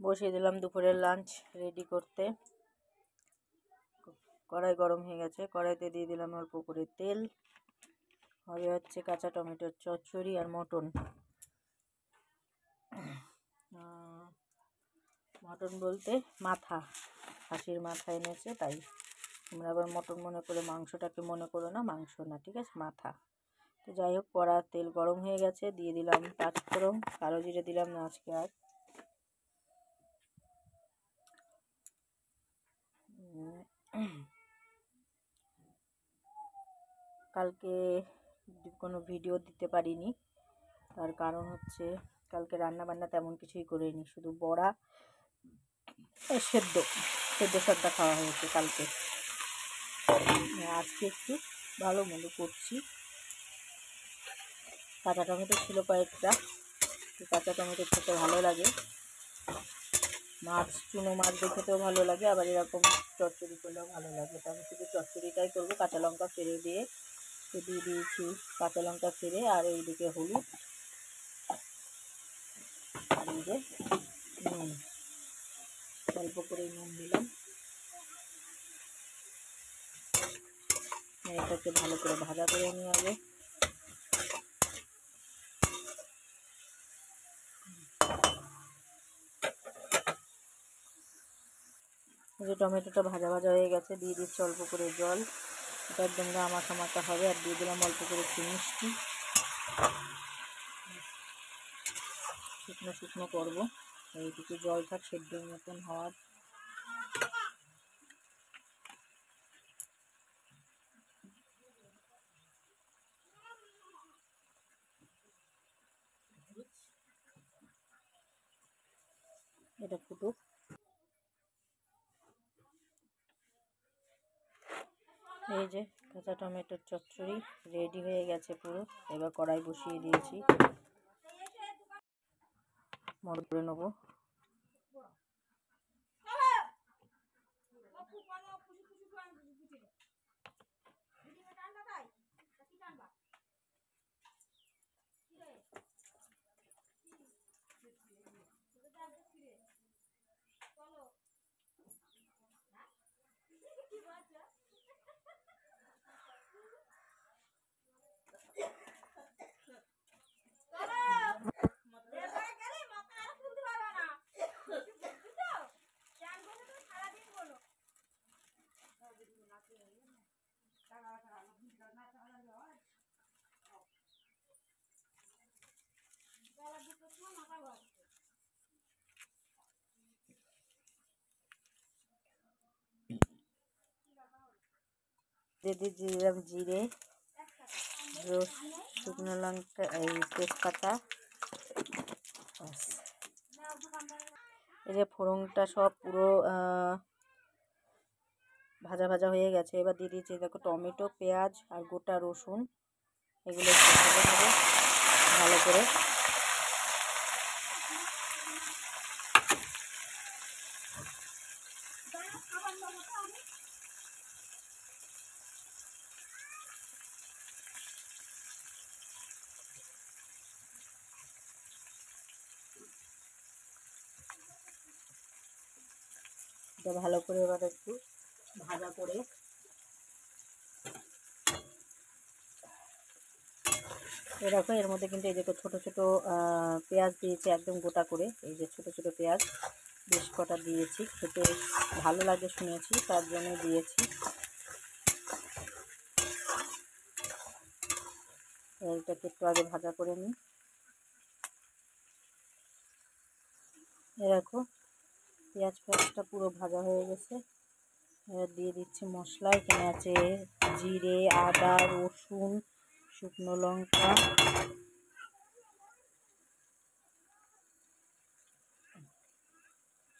বসিয়ে দিলাম দুপুরের লাঞ্চ রেডি করতে। কড়াই গরম হয়ে গেছে, কড়াইতে দিয়ে দিলাম অল্প করে তেল। হবে হচ্ছে কাঁচা টমেটোর চচ্চড়ি আর মটন। মটন বলতে মাথা, খাসির মাথা এনেছে, তাই তোমরা আবার মটন মনে করে মাংসটাকে মনে করো না, মাংস না, ঠিক আছে, মাথা। তো যাই হোক, কড়ার তেল গরম হয়ে গেছে, দিয়ে দিলাম পাঁচফোড়ন, কালো জিরে দিলাম না আজকে আর। কালকে কোনো ভিডিও দিতে পারিনি, তার কারণ হচ্ছে কালকে রান্না বান্না তেমন কিছুই করিনি, শুধু বড়া সেদ্ধ সাদ্দা খাওয়া হয়েছে কালকে। আজকে একটু ভালো মন্দ করছি। কাঁচা টমেটো ছিল কয়েকটা, কাঁচা টমেটো খেতে ভালো লাগে, মাছ চুনো মাছ দিয়ে খেতেও ভালো লাগে, আবার এরকম চচ্চড়ি করলেও ভালো লাগে। তো আমি শুধু চচ্চড়িটাই করবো, কাঁচা লঙ্কা ফেলে দিয়ে দিয়েছি, কাঁচা লঙ্কা ফেলে, আর এইদিকে হলুদ, আর এই যে নুন, অল্প করে নুন দিলাম। এটাকে ভালো করে ভাজা করে নিয়ে আগে। যে টমেটোটা ভাজা ভাজা হয়ে গেছে, দিয়ে দিচ্ছি অল্প করে জল, এটা একদম মাখা মাখা হবে। আর দিয়ে দিলাম অল্প করে মিষ্টি, শুকনো শুকনো করবো, এইটুকু জল থাক সেদ্ধর মতন হওয়ার। এটা ফুটুক। এই যে কাঁচা টমেটোর চচ্চড়ি রেডি হয়ে গেছে পুরো। এবার কড়াই বসিয়ে দিয়েছি, মটর করে নেবো। দিলাম জিরে, শুকনো লঙ্কা, এই তেজপাতা। এই যে ফোড়নটা সব পুরো ভাজা ভাজা হয়ে গেছে। এবার দিয়ে দিয়েছি দেখো টমেটো, পেঁয়াজ আর গোটা রসুন, এগুলো ভাজা হবে ভালো করে। এটা ভালো করে এবার একটু ভাজা করে দেখো, এর মধ্যে কিন্তু এই যে ছোটো ছোটো পেঁয়াজ দিয়েছি একদম গোটা করে, এই যে ছোটো ছোটো পেঁয়াজ বেশ কটা দিয়েছি, খেতে ভালো লাগে শুনেছি, তার জন্য দিয়েছি। এটাকে একটু আগে ভাজা করে নিই। দেখো পেঁয়াজটা পুরো ভাজা হয়ে গেছে। এবার দিয়ে দিচ্ছি মশলা, এখানে আছে জিরে, আদা, রসুন, শুকনো লঙ্কা,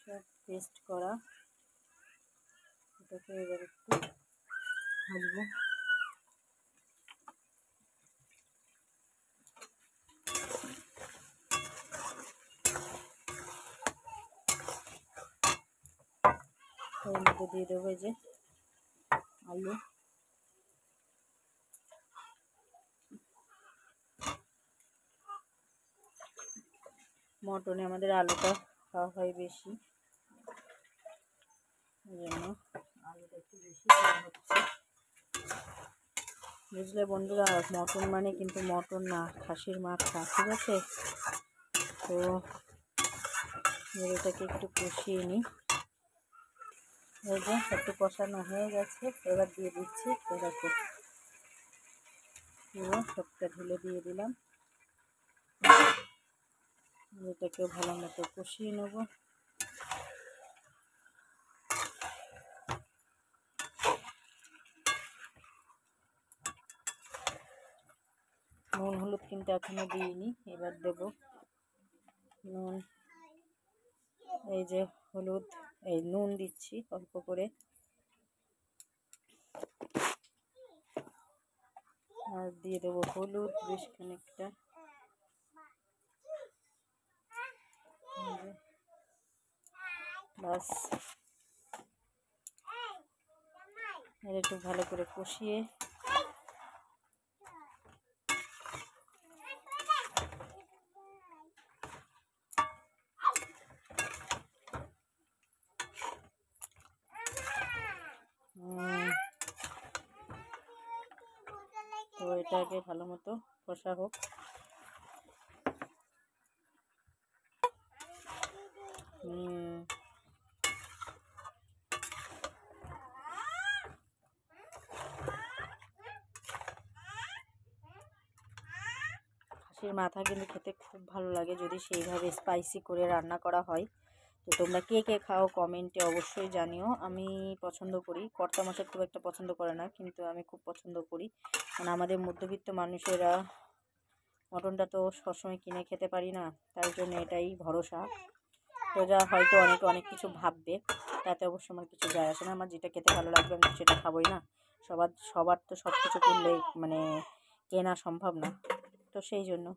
সব পেস্ট করা। এটাকে এবার একটু ভাজবো। এর মধ্যে দিয়ে দেবো এই যে আলু, মটনে আমাদের আলুটা খাওয়া হয় বেশি, এই জন্য আলুটা একটু বেশি খাওয়া হচ্ছে। বুঝলে বন্ধুরা, মটন মানে কিন্তু মটন না, খাসির মাথা, ঠিক আছে? তো এটাকে একটু কষিয়ে নিই। এই যে একটু কষানো হয়ে গেছে, এবার দিয়ে দিচ্ছি এটাকে পুরো সবটা ঢেলে দিয়ে দিলাম। এটাকে ভালো মতো কষিয়ে নেব। নুন হলুদ কিন্তু এখনো দিইনি, এবার দেব নুন। এই যে হলুদ, এই নুন দিচ্ছি অল্প করে, আর দিয়ে দেবো হলুদ বেশ খানিকটা। বাস, এর একটু ভালো করে কষিয়ে তো এটাকে ভালো মতো কষা হোক। খাসির মাথা কিন্তু খেতে খুব ভালো লাগে যদি সেইভাবে স্পাইসি করে রান্না করা হয়। তো তোমরা কে কে খাও কমেন্টে অবশ্যই জানিও। আমি পছন্দ করি, কর্তা মশাই খুব একটা পছন্দ করে না, কিন্তু আমি খুব পছন্দ করি। কারণ আমাদের মধ্যবিত্ত মানুষেরা মটনটা তো সবসময় কিনে খেতে পারি না, তার জন্য এটাই ভরসা। তো যা হয়তো অনেকে অনেক কিছু ভাববে, তাতে অবশ্য আমার কিছু যায় আসে না। আমার যেটা খেতে ভালো লাগবে আমি সেটা খাবোই না। সবার তো সব কিছু করলে মানে কেনা সম্ভব না, তো সেই জন্য।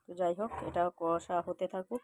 তো যাই হোক, এটা কষা হতে থাকুক।